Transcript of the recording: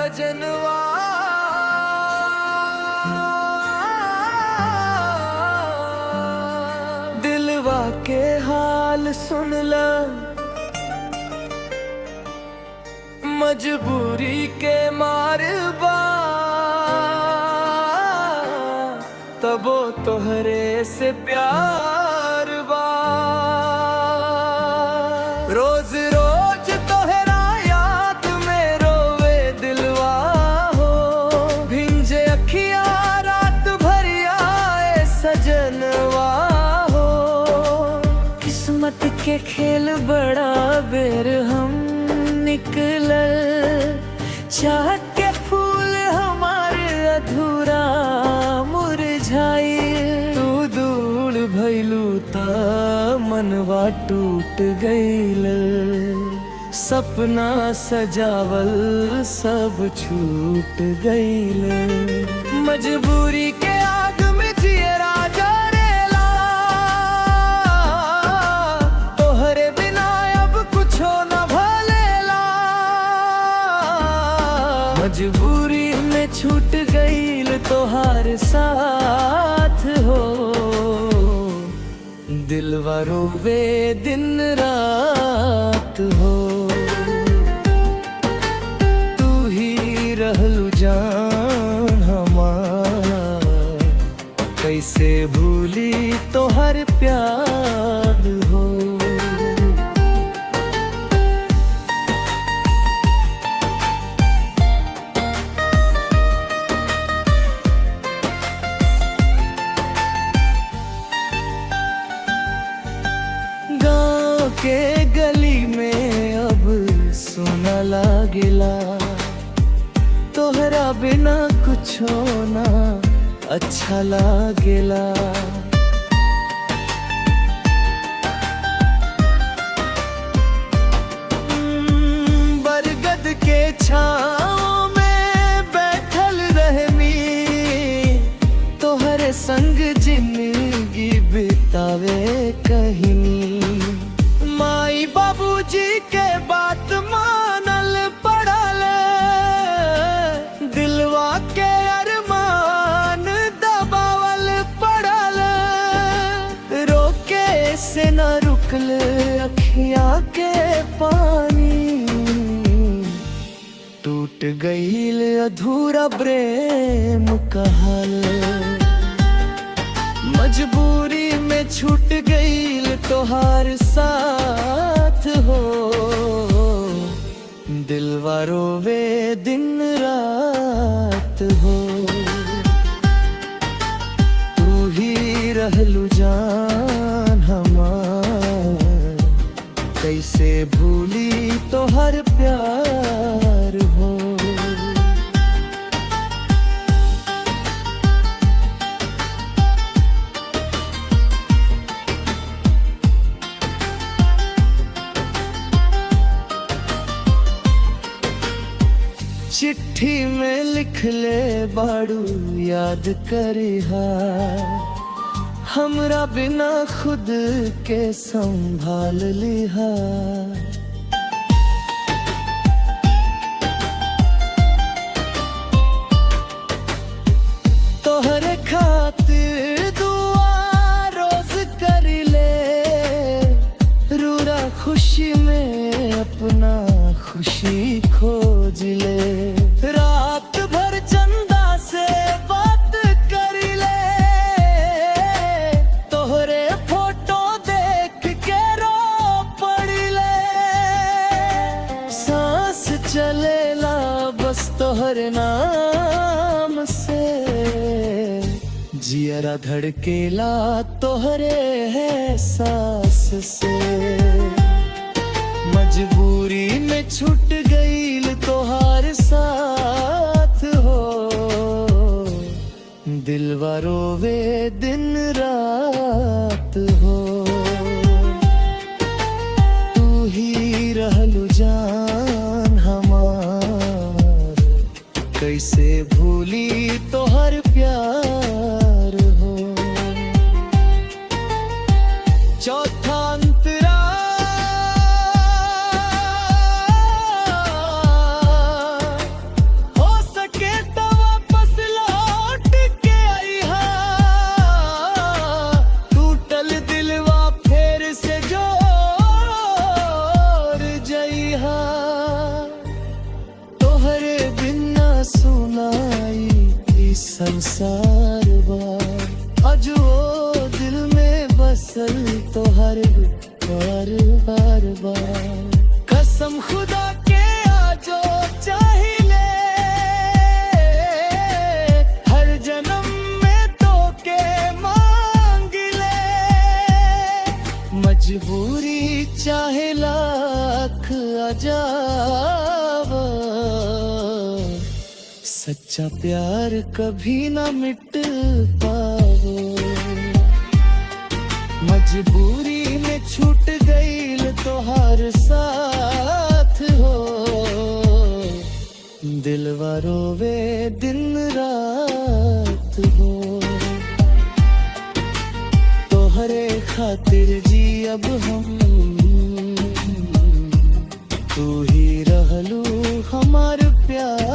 सजनवा। दिलवा के हाल सुन ला, मजबूरी के मारबा तबो तोहरे से प्यार बा। रोज रोज तोहरा याद में रोवे दिलवा हो, भिंजे अखिया रात भर आए सजनवा हो। किस्मत के खेल बड़ा बेर हम निकलल, चाहत के फूल हमारे अधूरा मुरझाई। तू दूर भइलू ता मनवा टूट गइल, सपना सजावल सब छूट गइल। मजबूरी के आग में जियरा जरेला, तोहरे बिना अब कुछो न भलेला। मजबूरी में छूट गइल तोहार साथ हो, दिलवा रोवे दिन रात हो। तू ही रहलू जान हमार, कैसे भूली तोहर प्यार हो। के गली में अब सुना लागेला, तोहरा बिना कुछो ना अच्छा लागेला। बरगद के छाँव में बैठल रहमी, तोहरे संग जिंदगी बितावे कहीं। माई बाबूजी के बात मानल पड़ल, दिलवा के अरमान दबावल पड़ल। रोके से न रुकल अखियाँ के पानी, टूट गइल अधूरा प्रेम कहल। मजबूरी में छूट गइल तोहार साथ हो, दिलवा रोवे दिन रात हो। तू ही रहलू जान हमार, कैसे भूली तोहर प्यार हो। चिट्ठी में लिख ले बाड़ू याद करिहा, हमरा बिना खुद के संभाल लिहा। तोहरे खातिर दुआ रोज करी ले, रूरा खुशी में अपना खुशी खोज ले। रात भर चंदा से बात कर ले, तोहरे फोटो देख के रो पड़ ले। सांस चलेला बस तोहरे नाम से, जियरा धड़केला तोहरे है सांस से। मजबूरी में छूट गइल तोहार साथ हो, दिलवा रोवे दिन रात हो। तू ही रहलू जान हमार, कैसे भूली तोहर प्यार हो। चौथा अंतरा हो बसल तो हर बार बार बार कसम खुदा के आजो चाहिए हर जन्म में तो के मांग ले मजबूरी चाहे लाख अजाब सच्चा प्यार कभी ना मिट पावो मजबूरी में छूट गईल तो हर साथ हो दिलवा रोवे दिन रात हो तोहरे खातिर जी अब हम तू ही रहलू हमार प्यार